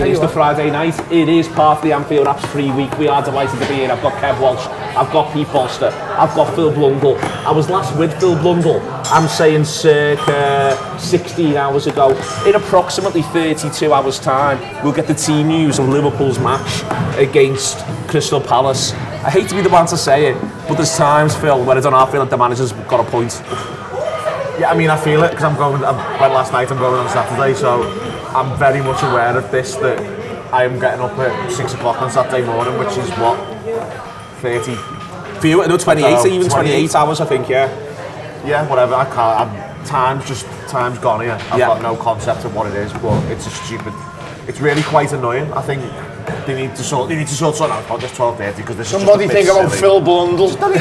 It is the Friday night. It is part of the Anfield Wrap's free week. We are delighted to be here. I've got Kev Walsh, I've got Pete Bolster, I've got Phil Blundell. I was last with Phil Blundell, I'm saying circa 16 hours ago. In approximately 32 hours time, we'll get the team news of Liverpool's match against Crystal Palace. I hate to be the one to say it, but there's times, Phil, where I don't feel like the manager's got a point. Yeah, I mean, I feel it because I went last night, I'm going on Saturday, so I'm very much aware of this, that I am getting up at 6 o'clock on Saturday morning, which is what, 30? For you, no, 28, even 28 hours, I think, yeah. Yeah, whatever, I can't, time's gone here. I've got no concept of what it is, but it's a stupid, it's really quite annoying. I think they need to sort something out about this 12:30 because this somebody is think silly. about Phil Blundell. I'm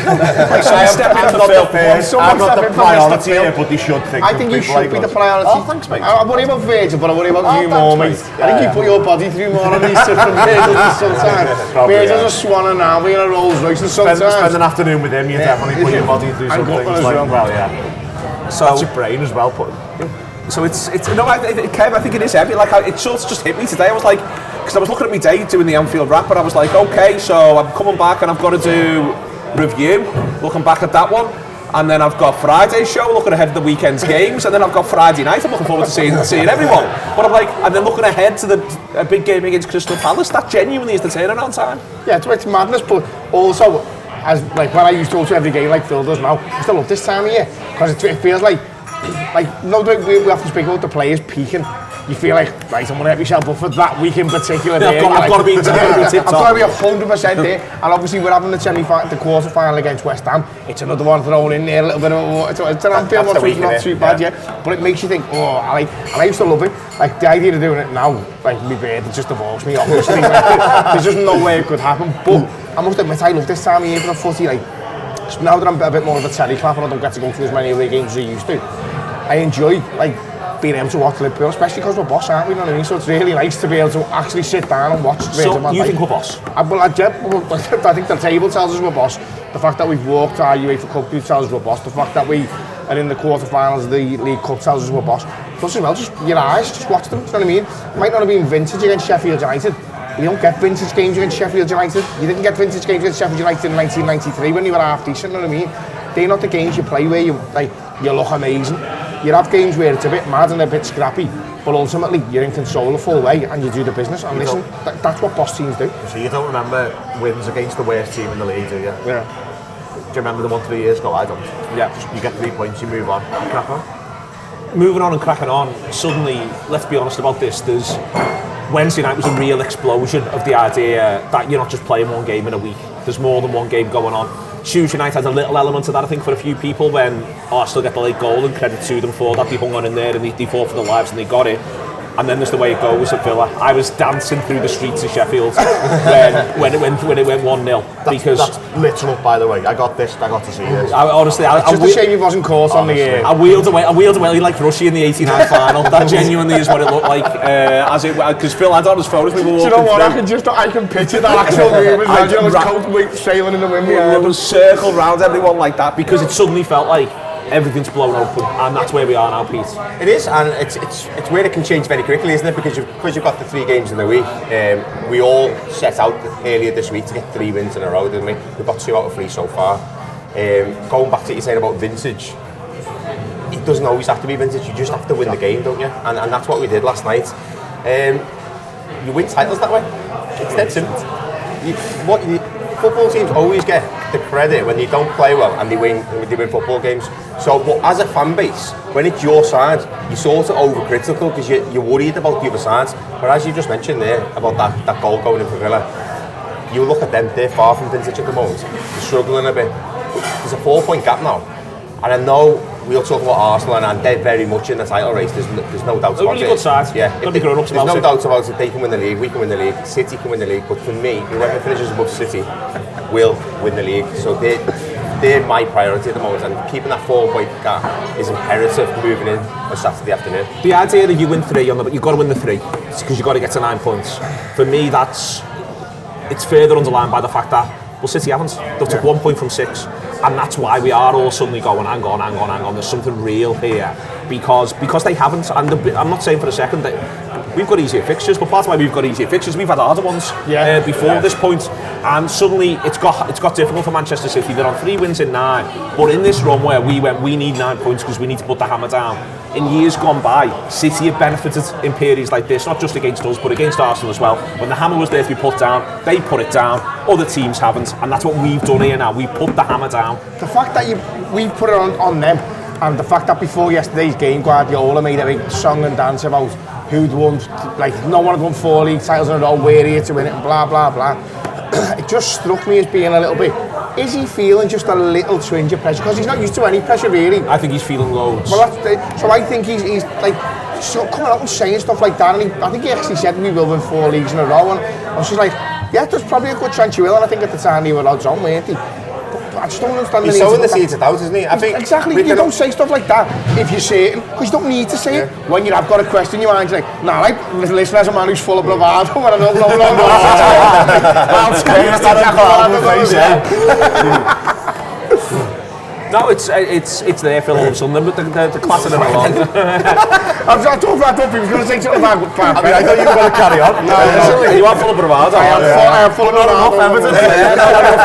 not the priority here, but they should think. I think you should be the priority. Oh, thanks, mate. I worry about Virgil, but I worry about you more, mate. I think you put your body through more on these different Virgils sometimes. Virgil's a swan and now being a Rolls Royce and sometimes. Spend an afternoon with him, you definitely put your body through some things. Well, yeah. So that's your brain as well, but. So it's no, Kev, I think it is heavy. Like it sort of just hit me today. I was like, because I was looking at my day doing the Anfield Wrap, and I was like, okay, so I'm coming back and I've got to do review, looking back at that one, and then I've got Friday's show, looking ahead to the weekend's games, and then I've got Friday night. I'm looking forward to seeing everyone. But I'm like, and then looking ahead to a big game against Crystal Palace. That genuinely is the turnaround time. Yeah, it's madness, but also as like when I used to go to every game like Phil does now, I still love this time of year because it feels like no, we often speak about the players peaking. You feel like, right, I'm going to have yourself up for that week in particular. I've got to be I've got to be 100% there. And obviously we're having the quarter final against West Ham. It's another one thrown in there, a little bit of it's an Anfield one, so it's not too bad yet. But it makes you think, and I used to love it. Like the idea of doing it now, like my bird, it just divorced me, obviously. There's just no way it could happen. But I must admit, I love this time of year for the footy. Like, now that I'm a bit more of a telly clap and I don't get to go to as many away games as I used to, I enjoy being able to watch Liverpool, especially because we're boss, aren't we? You know what I mean? So it's really nice to be able to actually sit down and watch. So you think we're boss? I think the table tells us we're boss. The fact that we've walked our UEFA Cup group tells us we're boss. The fact that we are in the quarterfinals of the League Cup tells us we're boss. Plus as well, just your eyes, just watch them. You know what I mean? It might not have been vintage against Sheffield United. You don't get vintage games against Sheffield United. You didn't get vintage games against Sheffield United in 1993 when you were half decent. You know what I mean? They're not the games you play where you look amazing. You have games where it's a bit mad and a bit scrappy, but ultimately you're in control the full way and you do the business. And listen, that's what boss teams do. So you don't remember wins against the worst team in the league, do you? Yeah. Do you remember the one 3 years ago? I don't. Yeah. You get 3 points, you move on, you crack on. Moving on and cracking on, suddenly, let's be honest about this, Wednesday night was a real explosion of the idea that you're not just playing one game in a week. There's more than one game going on. Tuesday night had a little element of that, I think, for a few people when I still get the late goal and credit to them for that. They hung on in there and they fought for their lives and they got it. And then there's the way it goes at Villa. I was dancing through the streets of Sheffield when it went 1-0. That's literal, by the way. I got to see this. Honestly, it's just a shame he wasn't caught on the air. I wheeled away like Russia in the 89 final. That genuinely is what it looked like. Because Phil had on his phone as we were walking. Do you know what? I can picture that actual movement. Imagine his coat sailing in the wind. It was circled round everyone like that because it suddenly felt like everything's blown open, and that's where we are now, Pete. It is, and it's where it can change very quickly, isn't it? Because you've got the 3 games in the week. We all set out earlier this week to get 3 wins in a row, didn't we? We've got 2 out of 3 so far. Going back to what you're saying about vintage, it doesn't always have to be vintage. You just have to win the game, don't you? And that's what we did last night. You win titles that way. It's dead simple. Football teams always get the credit when they don't play well and they win football games. So, but as a fan base, when it's your side, you're sort of overcritical because you're worried about the other sides. But as you just mentioned there about that goal going in for Villa, you look at them, they're far from vintage at the moment. They're struggling a bit. There's a 4-point gap now. And I know we'll talk about Arsenal and they're very much in the title race. There's no doubt about it. Really good side. Yeah, there's no doubt about it. They can win the league, we can win the league, City can win the league. But for me, whoever finishes above City will win the league. So they're my priority at the moment, and keeping that 4-point gap is imperative moving in on Saturday afternoon. The idea that you win 3 but you've got to win the 3 because you've got to get to 9 points. For me, it's further underlined by the fact that City haven't. They've took 1 point from 6, and that's why we are all suddenly going, hang on. There's something real here because they haven't. And I'm not saying for a second that we've got easier fixtures, but part of why we've got easier fixtures, we've had harder ones before this point, and suddenly it's got difficult for Manchester City. They're on 3 wins in 9, but in this run where we need 9 points because we need to put the hammer down. In years gone by, City have benefited in periods like this, not just against us, but against Arsenal as well. When the hammer was there to be put down, they put it down. Other teams haven't, and that's what we've done here now. We've put the hammer down. The fact that we've put it on them, and the fact that before yesterday's game, Guardiola made a big song and dance about who'd won, like no one had won 4 league titles in a row, we're here to win it, and blah, blah, blah. It just struck me as being a little bit, is he feeling just a little twinge of pressure? Because he's not used to any pressure, really. I think he's feeling loads. Well, so I think he's like, so coming out and saying stuff like that, and I think he actually said we will win 4 leagues in a row, and I was just like, yeah, there's probably a good chance you will, and I think at the time he were odds on, weren't he? I just don't understand he's sowing the seeds of doubt, isn't he? I think exactly. You don't say stuff like that if you're certain, because you don't need to say it. When you have got a question in your mind, you're like, nah, listen, as a man who's full of bravado, but I don't know. No, it's there for all of a sudden, but the classing them along. I thought he was going to say something about Pep. I mean, I thought you were going to carry on. No, you are full of bravado. I am full of bravado.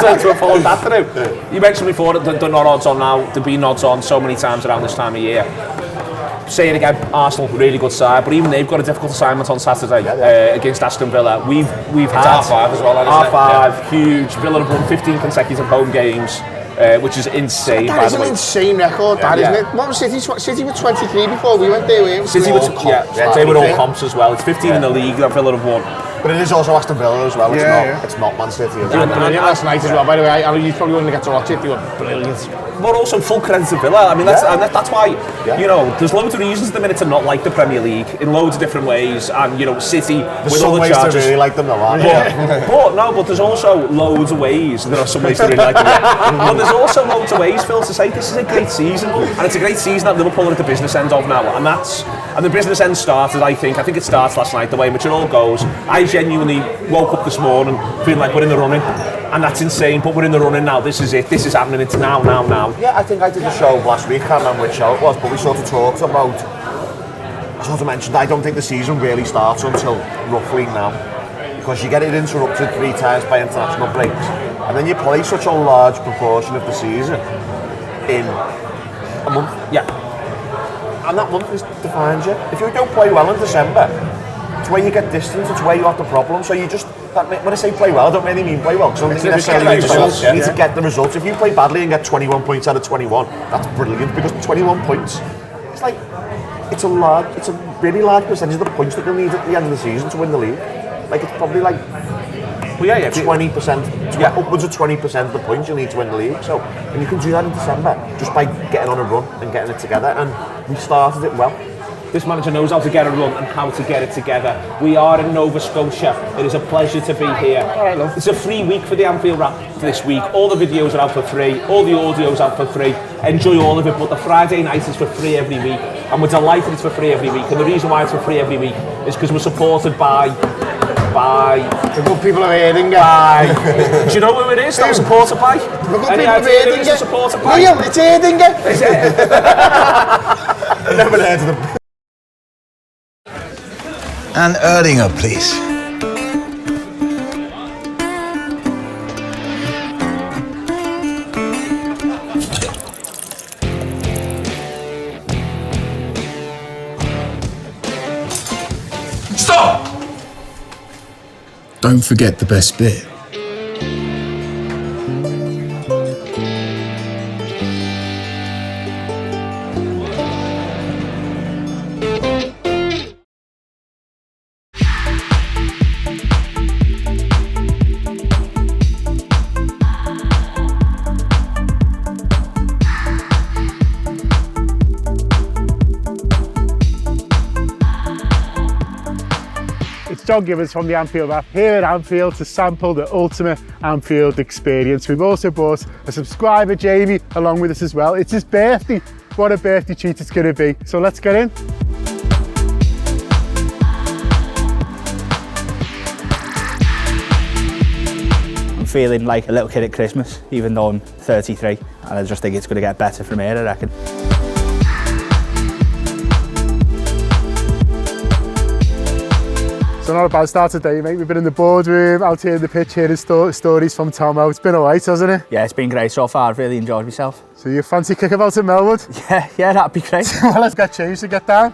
Everton to follow that through. You mentioned before that they're not odds on now. They've been odds on so many times around this time of year. Say it again, Arsenal, really good side, but even they've got a difficult assignment on Saturday against Aston Villa. We've had R5 as well. R5, huge. Villa have won 15 consecutive home games. Which is insane. That is an insane record, isn't it? What was City were 23 before we went there, weren't we? City were, they were all comps as well. It's 15 in the league that Villa have won. But it is also Aston Villa as well. It's not Man City. And last night as well, by the way. I know you probably wouldn't get to watch it. They were brilliant. But also full credit to Villa. I mean, that's why, you know, there's loads of reasons at the minute to not like the Premier League in loads of different ways. And, you know, City, with all the charges. There's some ways to really like them, though, but there's also loads of ways. There are some ways to really like them. But there's also loads of ways, Phil, to say this is a great season. And it's a great season that Liverpool are at the business end of now. And the business end started, I think it starts last night, the way in which it all goes. I genuinely woke up this morning feeling like we're in the running. And that's insane, but we're in the running now. This is it. This is happening. It's now. Yeah, I think I did a show last week. I can't remember which show it was, but we sort of talked about. I sort of mentioned I don't think the season really starts until roughly now, because you get it interrupted 3 times by international breaks, and then you play such a large proportion of the season in a month. Yeah. And that month defines you. If you don't play well in December, it's where you get distance. It's where you have the problem. So you just. When I say play well, I don't really mean play well, because I don't think necessarily results. You need to get the results. If you play badly and get 21 points out of 21, that's brilliant, because 21 points, it's a really large percentage of the points that you'll need at the end of the season to win the league. Like, it's probably like 20%, upwards of 20% of the points you'll need to win the league. So, and you can do that in December just by getting on a run and getting it together. And we started it well. This manager knows how to get a run and how to get it together. We are in Nova Scotia. It is a pleasure to be here. It's a free week for the Anfield Wrap this week. All the videos are out for free. All the audio's out for free. Enjoy all of it, but the Friday night is for free every week. And we're delighted it's for free every week. And the reason why it's for free every week is because we're supported by the good people of Erdinger. Do you know who it is that we're supported by? The good people of Erdinger. Supported by? Liam, it's Erdinger. Is it? I've never heard of them. And Erdinger, please. Stop! Don't forget the best bit. John Gibbons from the Anfield Wrap here at Anfield to sample the ultimate Anfield experience. We've also brought a subscriber, Jamie, along with us as well. It's his birthday. What a birthday treat it's going to be. So let's get in. I'm feeling like a little kid at Christmas, even though I'm 33. And I just think it's going to get better from here, I reckon. So not a bad start today, mate. We've been in the boardroom, out here in the pitch, hearing stories from Tomo. It's been alright, hasn't it? Yeah, it's been great so far. I've really enjoyed myself. So you fancy kickabout at Melwood? Yeah, that'd be great. Well, let's get changed to get down.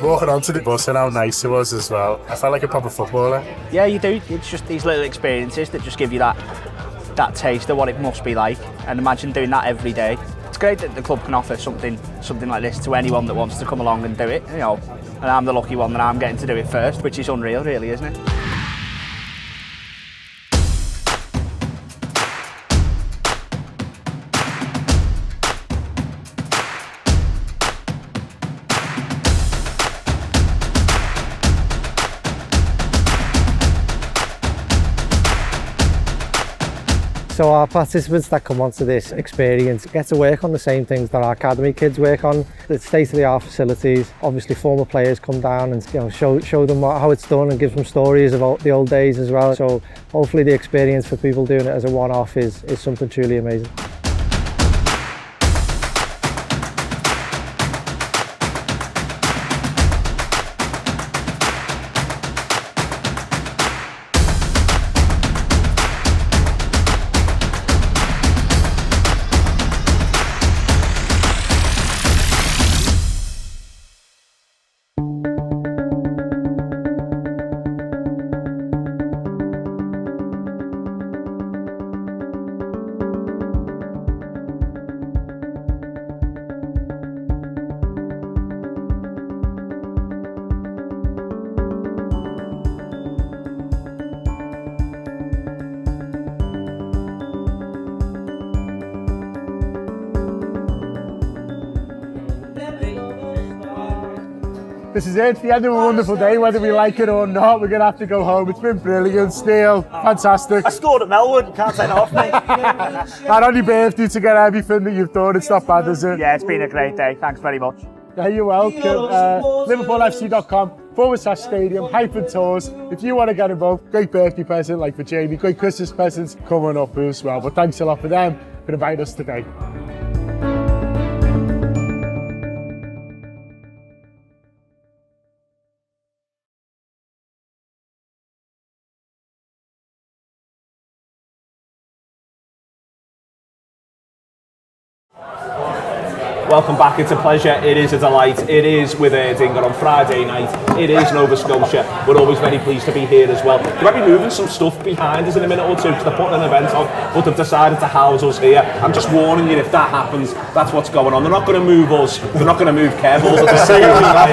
Walking onto the bus and how nice it was as well. I felt like a proper footballer. Yeah, you do. It's just these little experiences that just give you that taste of what it must be like. And imagine doing that every day. It's great that the club can offer something like this to anyone that wants to come along and do it, you know. And I'm the lucky one that I'm getting to do it first, which is unreal, really, isn't it? So our participants that come onto this experience get to work on the same things that our academy kids work on. The state-of-the-art facilities. Obviously former players come down and show them how it's done and give them stories about the old days as well. So hopefully the experience for people doing it as a one-off is something truly amazing. This is it, it's the end of a wonderful day, whether we like it or not. We're going to have to go home. It's been brilliant, Steele, fantastic. I scored at Melwood, can't take it off me. And on your birthday to get everything that you've done, it's not bad, is it? Yeah, it's been a great day. Thanks very much. Yeah, you're welcome. LiverpoolFC.com/stadium-tours. If you want to get involved, great birthday present like for Jamie, great Christmas presents coming up as well. But thanks a lot for them for inviting us today. Welcome back, it's a pleasure, it is a delight, it is with Erdinger on Friday night, it is Nova Scotia, we're always very pleased to be here as well. They might be moving some stuff behind us in a minute or two because they're putting an event on, but they've decided to house us here. I'm just warning you, if that happens, that's what's going on. They're not going to move us, they're not going to move Kev, all the best of I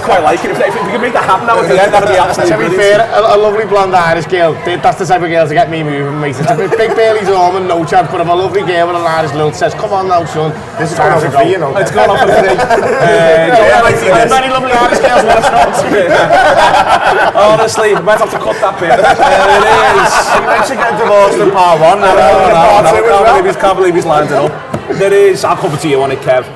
quite like it, if we can make that happen now at the end, that'd be absolutely To be fair, a lovely blonde Irish girl, that's the type of girl to get me moving, mate. It's a big Bailey Zorman, no chance, but if a lovely girl with an Irish lilt says, come on now, son, this is time for free, you know. It's gone off for free. Very lovely Irish girls want to talk to me. Honestly, we might have to cut that bit. It is. I should get divorced in part one. Can't believe he's lined it up. There is, I'll come to you on it, Kev.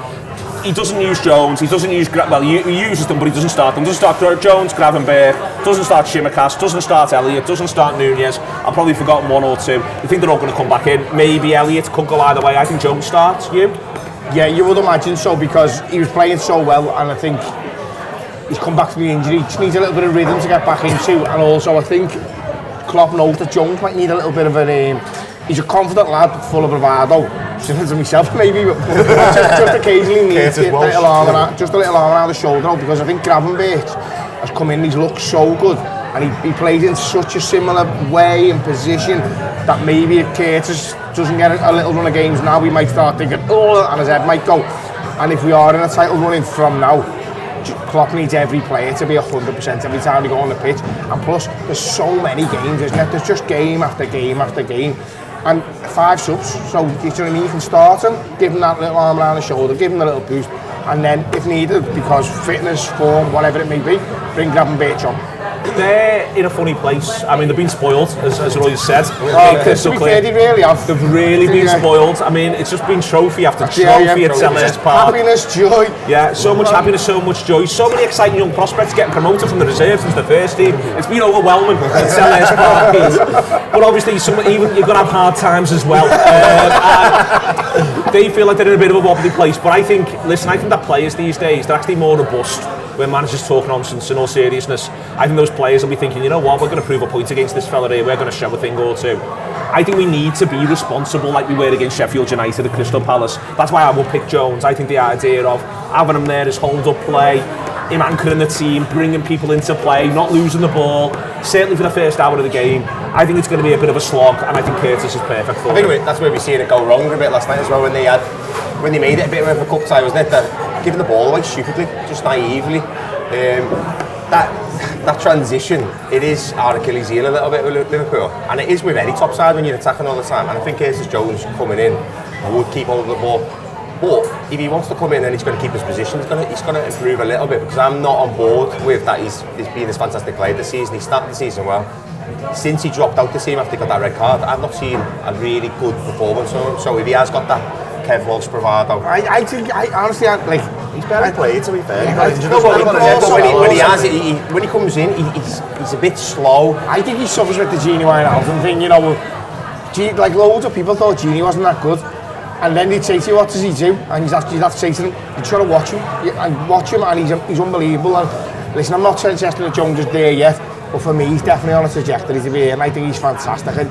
He doesn't use Jones, he doesn't use, well, he uses them, but he doesn't start them. Doesn't start Jones, Gravenberg, doesn't start Shimmercast, doesn't start Elliott, doesn't start Nunez. I've probably forgotten one or two. You think they're all going to come back in? Maybe Elliott, could go either way. I think Jones starts. You? Yeah, you would imagine so, because he was playing so well, and I think he's come back from the injury. He just needs a little bit of rhythm to get back into, and also I think Klopp knows that Jones might need a little bit of he's a confident lad, full of bravado. Similar to myself, maybe, but just occasionally needs a little arm around the shoulder, because I think Gravenberg has come in, he's looked so good, and he plays in such a similar way and position that maybe if Curtis doesn't get a little run of games now, we might start thinking, oh, and his head might go. And if we are in a title running from now, Klopp needs every player to be 100% every time we go on the pitch. And plus, there's so many games, isn't it? There's just game after game after game. And 5 subs, so you know what I mean? You can start him, give him that little arm around the shoulder, give him a little boost, and then if needed, because fitness, form, whatever it may be, bring Gravenberg on. they're in a funny place. I mean, they've been spoiled, as Roy said. To be fair, they really have. They've really been spoiled. I mean, it's just been trophy after trophy at Selhurst Park. Happiness, joy. Yeah, so much happiness, so much joy. So many exciting young prospects getting promoted from the reserves into the first team. It's been overwhelming at Selhurst Park. But obviously, even you've got to have hard times as well. They feel like they're in a bit of a wobbly place. But I think that players these days, they're actually more robust when managers talk nonsense in all seriousness. I think those players will be thinking, you know what, we're going to prove a point against this fella here, we're going to show a thing or two. I think we need to be responsible like we were against Sheffield United at Crystal Palace. That's why I will pick Jones. I think the idea of having him there as hold-up play, him anchoring the team, bringing people into play, not losing the ball, certainly for the first hour of the game, I think it's going to be a bit of a slog, and I think Curtis is perfect for it. I think that's where we're seeing it go wrong a bit last night as well, when they made it a bit of a cup tie, wasn't it? That giving the ball away stupidly, just naively. That transition, it is our Achilles heel a little bit with Liverpool, and it is with any top side when you're attacking all the time. And I think Curtis Jones coming in would keep hold of the ball. But if he wants to come in and he's going to keep his position, he's going to improve a little bit, because I'm not on board with that. He's been this fantastic player this season. He started the season well. Since he dropped out the team after he got that red card, I've not seen a really good performance from him. So if he has got that Kev Walsh bravado, I think, honestly, he's barely played, to be fair. When he comes in, he's a bit slow. I think he suffers with the Genie Wijnaldum thing, you know. Like loads of people thought Genie wasn't that good. And then they'd say to you, what does he do? And you'd have to say to them, you just got to watch him. And watch him, and he's unbelievable. And listen, I'm not suggesting that Jones is there yet, but for me, he's definitely on a trajectory to be here, and I think he's fantastic. And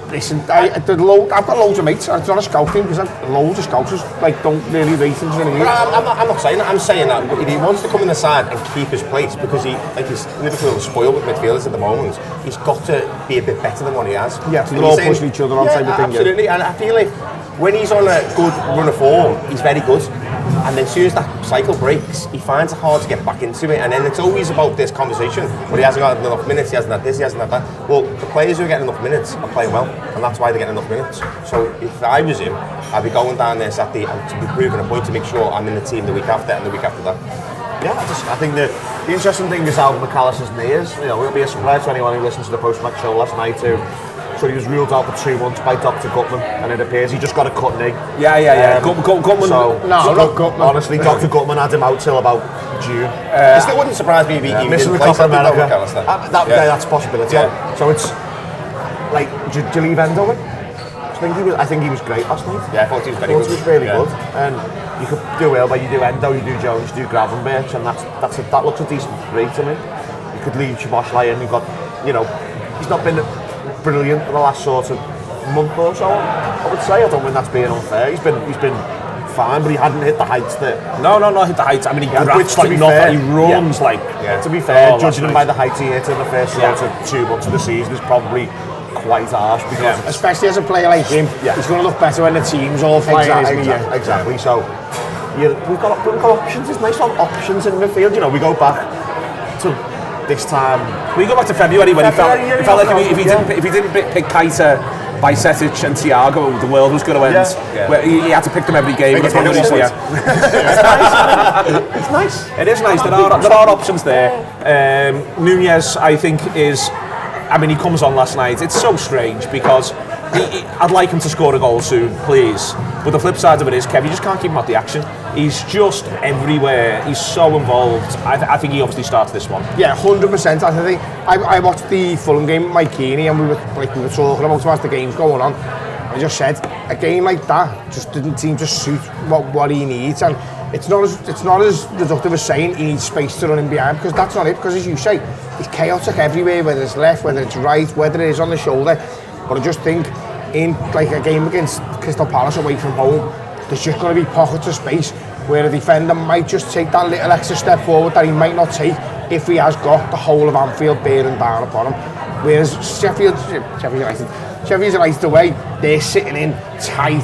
listen, I've got loads of mates, and it's not a scout thing, because loads of scouts like, don't really rate him. I'm not saying that. I'm saying that if he wants to come in the side and keep his place, because he's Liverpool spoiled with midfielders at the moment, he's got to be a bit better than what he has. Yeah, they're all pushing each other on type of thing. Absolutely, and I feel like when he's on a good run of form, he's very good. And then as soon as that cycle breaks, he finds it hard to get back into it. And then it's always about this conversation. But he hasn't got enough minutes, he hasn't had this, he hasn't had that. Well, the players who are getting enough minutes are playing well. And that's why they're getting enough minutes. So if I was him, I'd be going down there Saturday and to be proving a point to make sure I'm in the team the week after and the week after that. Yeah, I think the interesting thing is how McAllister's knees. You know, it'll be a surprise to anyone who listened to the post-match show last night too. So he was ruled out for 2 months by Dr. Gutman, and it appears he just got a cut knee. Yeah. Gutman. Not Gutman. Honestly, Dr. Gutman had him out till about June. It still wouldn't surprise me if he missing the Copa America. That's a possibility. Yeah. So it's like, do you leave Endo in? I think he was great last night. Yeah, I thought he was very good. He was really good, and you could do well, but you do Endo, you do Jones, you do Gravenberch, and that looks a decent three to me. You could leave Szoboszlai in. You've got, he's not been brilliant in the last sort of month or so, I would say. I don't think that's being unfair. He's been fine, but he hadn't hit the heights that... No, not hit the heights. I mean, he grabs like nothing, he runs like... Yeah. To be fair, judging him by the heights he hit in the first sort of 2 months of the season is probably quite harsh, because... Especially as a player like him, he's going to look better when the team's all flying. Exactly. So, we've got options. It's nice to have options in midfield. We go back to... this time, we go back to February when he felt like if he didn't pick Keita, Bajcetic and Thiago, the world was going to end. Where he had to pick them every game. It's nice. It is nice. There are options there. Nunez, I think, he comes on last night. It's so strange because I'd like him to score a goal soon, please. But the flip side of it is, Kev, you just can't keep him out the action. He's just everywhere. He's so involved. I think he obviously starts this one. Yeah, 100%. I think I watched the Fulham game with Mike Keeney, and we were talking about him as the game's going on. I just said a game like that just didn't seem to suit what he needs, and it's not as deductive as saying he needs space to run in behind, because that's not it. Because as you say, it's chaotic everywhere, whether it's left, whether it's right, whether it is on the shoulder. But I just think in like a game against Crystal Palace away from home, there's just going to be pockets of space where a defender might just take that little extra step forward that he might not take if he has got the whole of Anfield bearing down upon him. Whereas Sheffield United away, they're sitting in tight.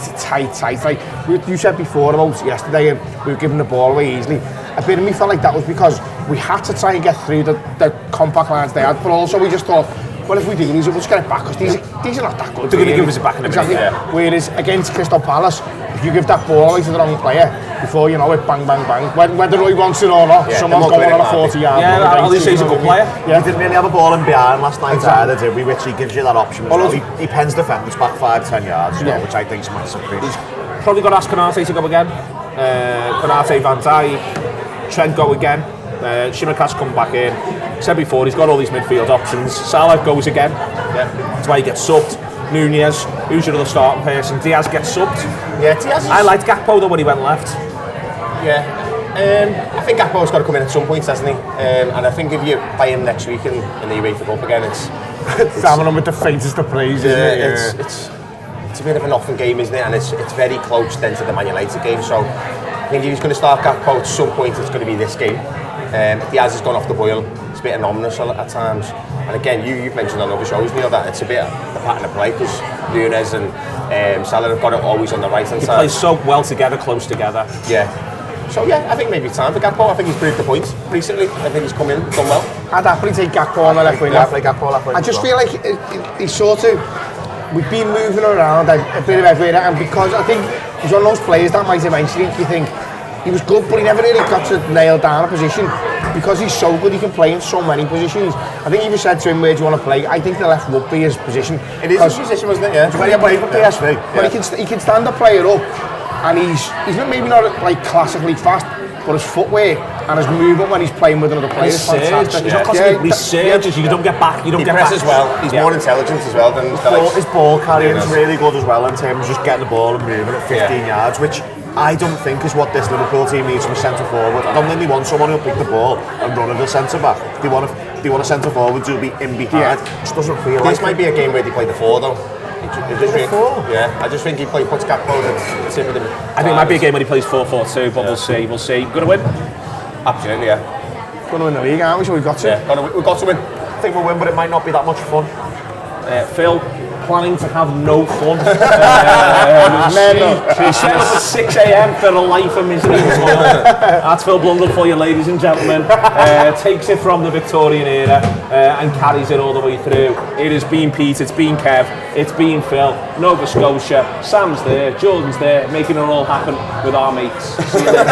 Like you said before about yesterday, we were giving the ball away easily. A bit of me felt like that was because we had to try and get through the compact lines they had, but also we just thought, well, if we do lose it, we'll just get it back, because these are not that good. They're going to give us it back in a minute. Exactly. Yeah. Whereas against Crystal Palace, if you give that ball away to the wrong player, before you know it, bang, bang, bang. Whether he wants it or not, someone's going on a 40-yard. Yeah, all he says he's a good player. Yeah, he didn't really have a ball in behind last night either, did we? Which he gives you that option. Well, he pens defenders back 5-10 yards, which I think is massive. He's probably got to ask Konate to go again. Konate, Van Dijk, Trent go again. Shimaka's come back in. Said before, he's got all these midfield options. Salah goes again. Yeah. That's why he gets subbed. Nunez, who's your other starting person? Diaz gets subbed. Yeah, Diaz. I liked Gakpo though when he went left. Yeah. I think Gakpo's got to come in at some point, hasn't he? And I think if you play him next week in the UEFA Cup again, it's having him with the faintest of praise, isn't it? It's a bit of an often game, isn't it? And it's very close then to the Man United game. So I think if he's going to start Gakpo at some point, it's going to be this game. Diaz has gone off the boil. It's a bit anonymous at times. And again, you've mentioned on other shows, Neil, that it's a bit of the pattern of play because Nunez and Salah have got it always on the right hand side. They play so well together, close together. Yeah. So yeah, I think maybe it's time for Gakpo. I think he's proved the point recently. I think he's come in, done well. I'd happily take Gakpo on the left wing. I just feel like he's sort of, we've been moving around a bit of everywhere, and because I think he's one of those players that might eventually, you think, he was good, but he never really got to nail down a position. Because he's so good, he can play in so many positions. I think if you said to him, where do you want to play? I think the left would be his position. It is his position, wasn't it? Yeah. When he played for PSV. But he can stand the player up, and he's maybe not like classically fast, but his footwork and his movement when he's playing with another player is fantastic. He's not constantly surges, you don't get back, you don't he get presses well, he's more intelligent as well than his ball carrying is really good as well in terms of just getting the ball and moving at 15 yards, which I don't think is what this Liverpool team needs from a centre forward. I don't think they want someone who'll pick the ball and run at the centre back. They want a centre forward who'll be in behind. It just doesn't feel like this might be a game where they play the 4 though. I just think he puts Gakpo at the tip of the. I think it might be a game when he plays 4-4-2, but we'll see. Gonna win? Absolutely, yeah. Gonna win the league, aren't we? So we've got to. Yeah, we've got to win. I think we'll win, but it might not be that much fun. Phil, planning to have no fun. Set up at 6 a.m. for a life of misery. That's Phil Blundell for you, ladies and gentlemen. Takes it from the Victorian era and carries it all the way through. It has been Pete, it's been Kev, it's been Phil, Nova Scotia, Sam's there, Jordan's there, making it all happen with our mates. See you later.